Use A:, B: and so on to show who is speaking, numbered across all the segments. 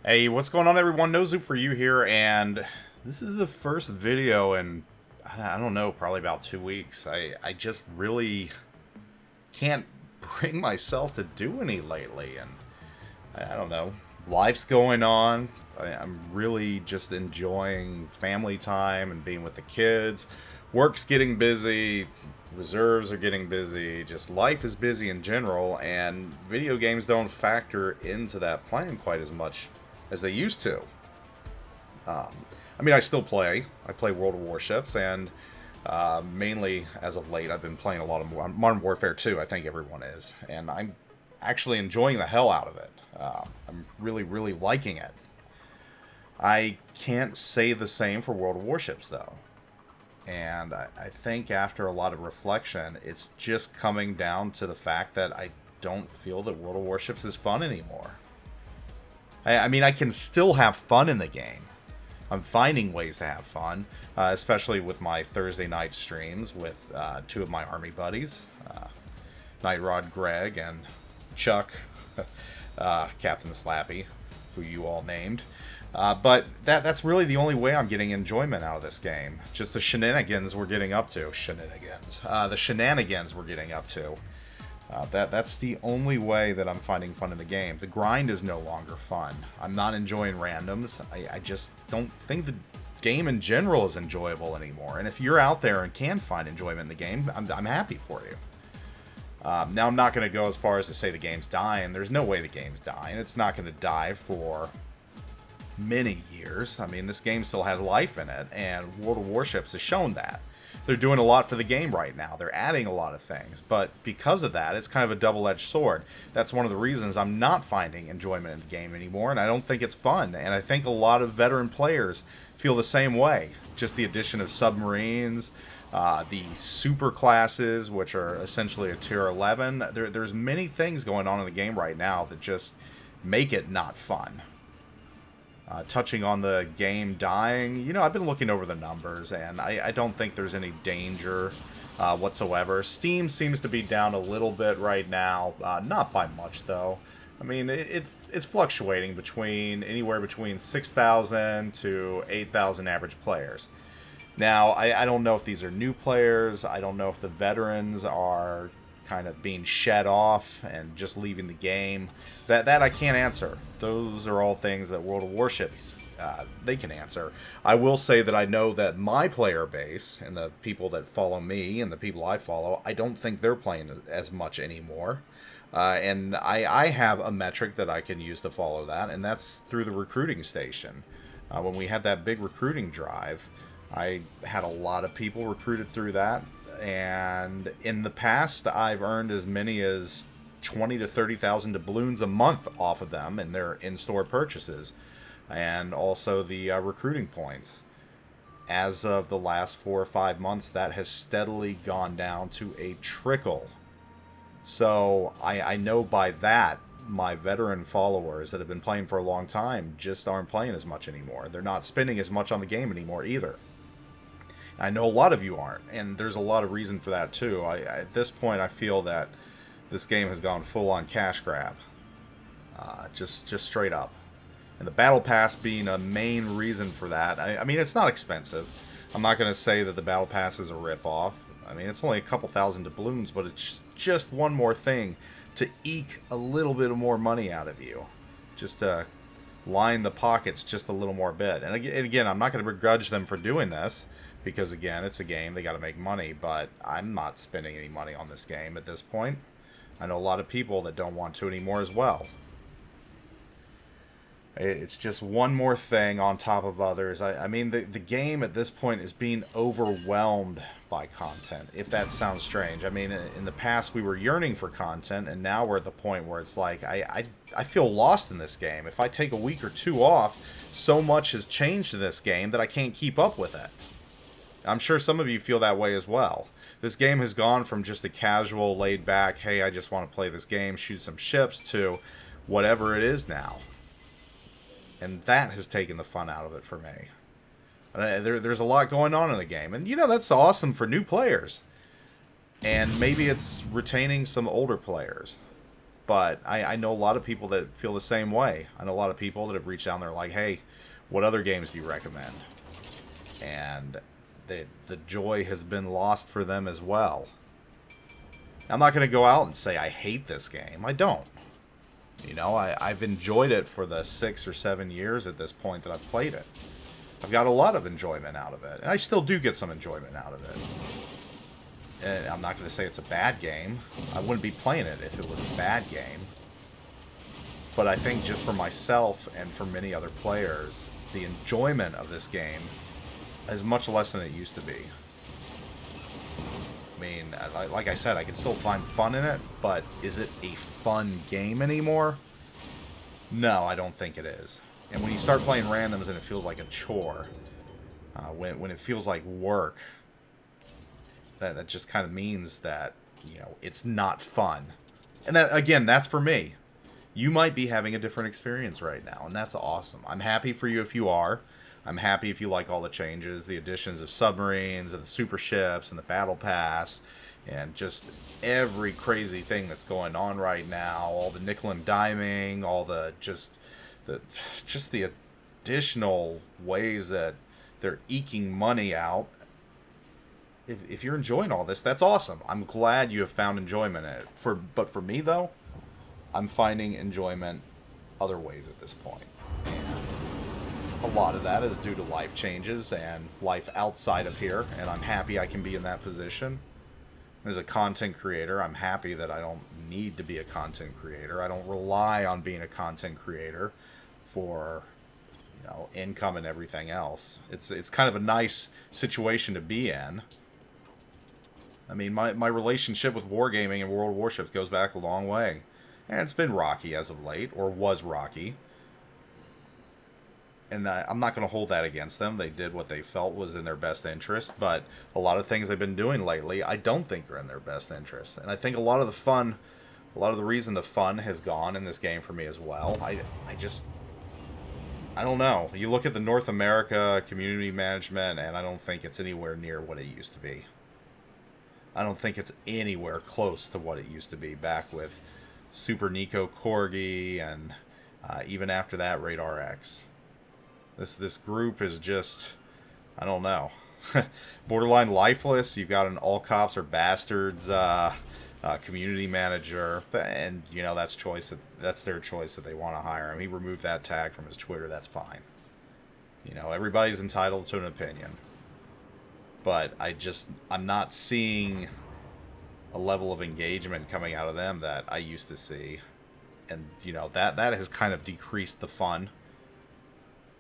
A: Hey, what's going on, everyone? NoZoupForYou here, and this is the first video in, I don't know, probably about 2 weeks. I just really can't bring myself to do any lately, and I don't know. Life's going on. I'm really just enjoying family time and being with the kids. Work's getting busy. Reserves are getting busy. Just life is busy in general, and video games don't factor into that plan quite as much as they used to. Um, I mean, I still play. I play World of Warships, and mainly as of late, I've been playing a lot of Modern Warfare 2. I think everyone is, and I'm actually enjoying the hell out of it. I'm really, really liking it. I can't say the same for World of Warships, though. And I think after a lot of reflection, it's just coming down to the fact that I don't feel that World of Warships is fun anymore. I mean, I can still have fun in the game. I'm finding ways to have fun, especially with my Thursday night streams with two of my army buddies, Night Rod Greg and Chuck, Captain Slappy, who you all named. But that's really the only way I'm getting enjoyment out of this game. Just the shenanigans we're getting up to. The shenanigans we're getting up to. That's the only way that I'm finding fun in the game. The grind is no longer fun. I'm not enjoying randoms. I just don't think the game in general is enjoyable anymore. And if you're out there and can find enjoyment in the game, I'm happy for you. Now, I'm not going to go as far as to say the game's dying. There's no way the game's dying. It's not going to die for many years. I mean, this game still has life in it, and World of Warships has shown that. They're doing a lot for the game right now. They're adding a lot of things, but because of that, it's kind of a double-edged sword. That's one of the reasons I'm not finding enjoyment in the game anymore, and I don't think it's fun. And I think a lot of veteran players feel the same way. Just the addition of submarines, the super classes, which are essentially a tier 11. There's many things going on in the game right now that just make it not fun. Touching on the game dying, I've been looking over the numbers, and I don't think there's any danger whatsoever. Steam seems to be down a little bit right now, not by much though. I mean, it's fluctuating anywhere between 6,000 to 8,000 average players. Now, I don't know if these are new players. I don't know if the veterans are kind of being shed off and just leaving the game. That I can't answer. Those are all things that World of Warships they can answer. I will say that I know that my player base and the people that follow me and the people I follow, I don't think they're playing as much anymore. And I have a metric that I can use to follow that, and that's through the recruiting station. When we had that big recruiting drive, I had a lot of people recruited through that. And in the past, I've earned as many as 20 to 30,000 doubloons a month off of them in their in-store purchases, and also the recruiting points. As of the last 4 or 5 months, that has steadily gone down to a trickle. So I know by that, my veteran followers that have been playing for a long time just aren't playing as much anymore. They're not spending as much on the game anymore either. I know a lot of you aren't, and there's a lot of reason for that too. At this point, I feel that this game has gone full on cash grab, just straight up. And the battle pass being a main reason for that. I mean, it's not expensive. I'm not going to say that the battle pass is a rip-off. I mean, it's only a couple thousand doubloons, but it's just one more thing to eke a little bit of more money out of you, just to line the pockets just a little more bit. And again, I'm not going to begrudge them for doing this, because again, it's a game, they got to make money, but I'm not spending any money on this game at this point. I know a lot of people that don't want to anymore as well. It's just one more thing on top of others. I mean, the game at this point is being overwhelmed by content, if that sounds strange. I mean, in the past we were yearning for content, and now we're at the point where it's like, I feel lost in this game. If I take a week or two off, so much has changed in this game that I can't keep up with it. I'm sure some of you feel that way as well. This game has gone from just a casual, laid-back, hey, I just want to play this game, shoot some ships, to whatever it is now. And that has taken the fun out of it for me. There's a lot going on in the game. And, that's awesome for new players. And maybe it's retaining some older players. But I know a lot of people that feel the same way. I know a lot of people that have reached out and they're like, hey, what other games do you recommend? And the joy has been lost for them as well. I'm not going to go out and say I hate this game. I don't. You know, I've enjoyed it for the 6 or 7 years at this point that I've played it. I've got a lot of enjoyment out of it. And I still do get some enjoyment out of it. And I'm not going to say it's a bad game. I wouldn't be playing it if it was a bad game. But I think just for myself and for many other players, the enjoyment of this game is much less than it used to be. I mean, like I said, I can still find fun in it, but is it a fun game anymore? No, I don't think it is. And when you start playing randoms and it feels like a chore, when it feels like work, that just kind of means that, you know, it's not fun. And that, again, that's for me. You might be having a different experience right now, and that's awesome. I'm happy for you if you are. I'm happy if you like all the changes, the additions of submarines and the super ships and the battle pass and just every crazy thing that's going on right now, all the nickel and diming, all the just the additional ways that they're eking money out. If you're enjoying all this, that's awesome. I'm glad you have found enjoyment in it. But for me, though, I'm finding enjoyment other ways at this point. And a lot of that is due to life changes and life outside of here, and I'm happy I can be in that position. As a content creator, I'm happy that I don't need to be a content creator. I don't rely on being a content creator for, you know, income and everything else. It's kind of a nice situation to be in. I mean, my relationship with wargaming and World of Warships goes back a long way. And it's been rocky as of late, or was rocky. And I'm not going to hold that against them. They did what they felt was in their best interest. But a lot of things they've been doing lately, I don't think are in their best interest. And I think a lot of the reason the fun has gone in this game for me as well, I don't know. You look at the North America community management, and I don't think it's anywhere near what it used to be. I don't think it's anywhere close to what it used to be back with Super Nico Corgi and even after that, Radar X. This group is just, I don't know, borderline lifeless. You've got an all cops are bastards community manager, and you know that's their choice that they want to hire him. He removed that tag from his Twitter. That's fine. You know, everybody's entitled to an opinion, but I'm not seeing a level of engagement coming out of them that I used to see, and you know that has kind of decreased the fun.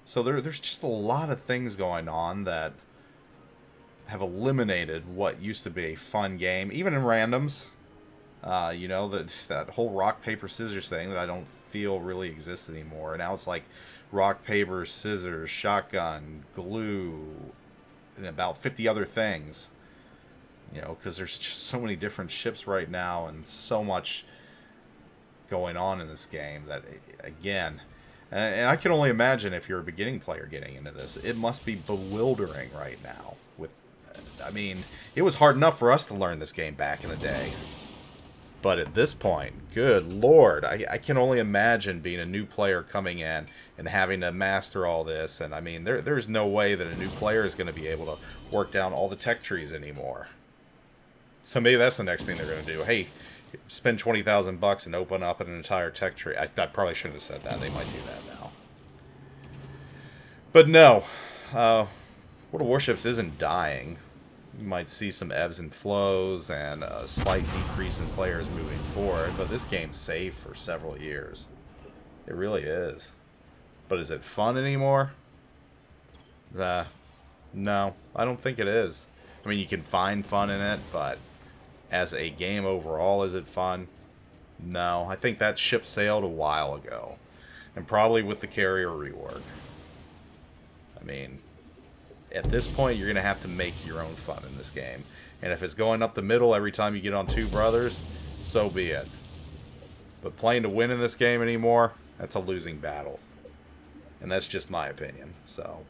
A: So there's just a lot of things going on that have eliminated what used to be a fun game, even in randoms. You know, that whole rock, paper, scissors thing that I don't feel really exists anymore. Now it's like rock, paper, scissors, shotgun, glue, and about 50 other things. You know, because there's just so many different ships right now and so much going on in this game that, again... And I can only imagine if you're a beginning player getting into this, it must be bewildering right now. I mean, it was hard enough for us to learn this game back in the day. But at this point, good lord, I can only imagine being a new player coming in and having to master all this. And I mean, there's no way that a new player is going to be able to work down all the tech trees anymore. So maybe that's the next thing they're going to do. Hey, spend $20,000 and open up an entire tech tree. I probably shouldn't have said that. They might do that now. But no, World of Warships isn't dying. You might see some ebbs and flows and a slight decrease in players moving forward, but this game's safe for several years. It really is. But is it fun anymore? No, I don't think it is. I mean, you can find fun in it, but as a game overall, is it fun? No, I think that ship sailed a while ago. And probably with the carrier rework. I mean, at this point, you're going to have to make your own fun in this game. And if it's going up the middle every time you get on Two Brothers, so be it. But playing to win in this game anymore, that's a losing battle. And that's just my opinion. So,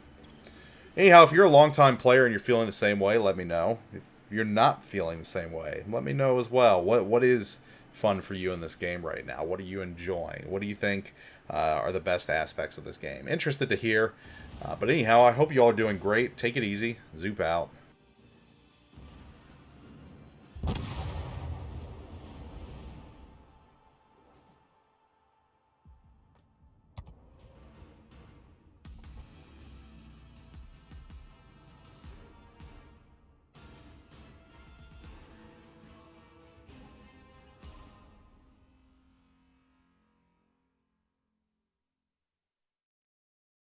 A: anyhow, if you're a longtime player and you're feeling the same way, let me know. If you're not feeling the same way, let me know as well. What is fun for you in this game right now? What are you enjoying? What do you think are the best aspects of this game? Interested to hear. But anyhow, I hope you all are doing great. Take it easy. Zoop out.